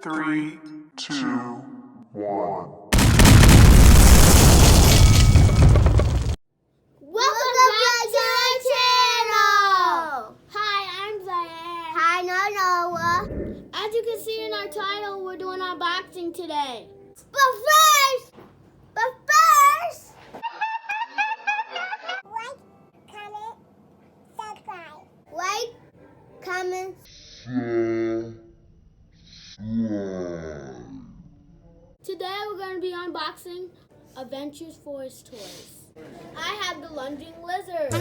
Three, two, one. Welcome back to our channel! Hi, I'm Zaire. Hi, Noah. As you can see in our title, we're doing unboxing today. But first, like, comment, subscribe. Like, comment, Today we're going to be unboxing Adventures Forest Toys. I have the lunging lizard.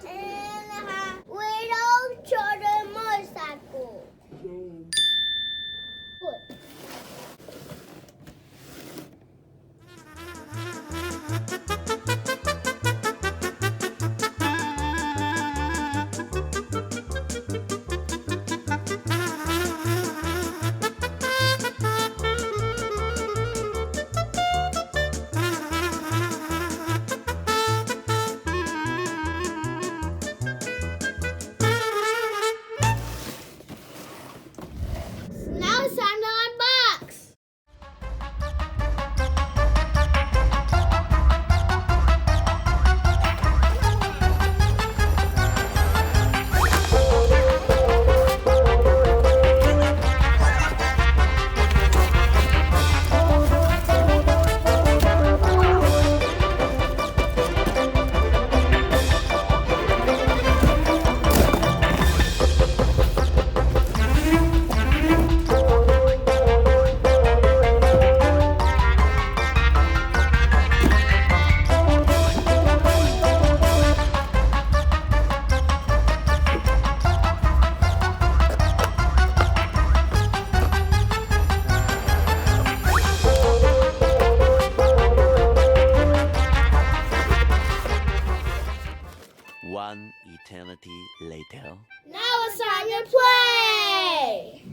And I have little children motorcycle. Good. Now it's time to unbox. One eternity later. Now it's time to play!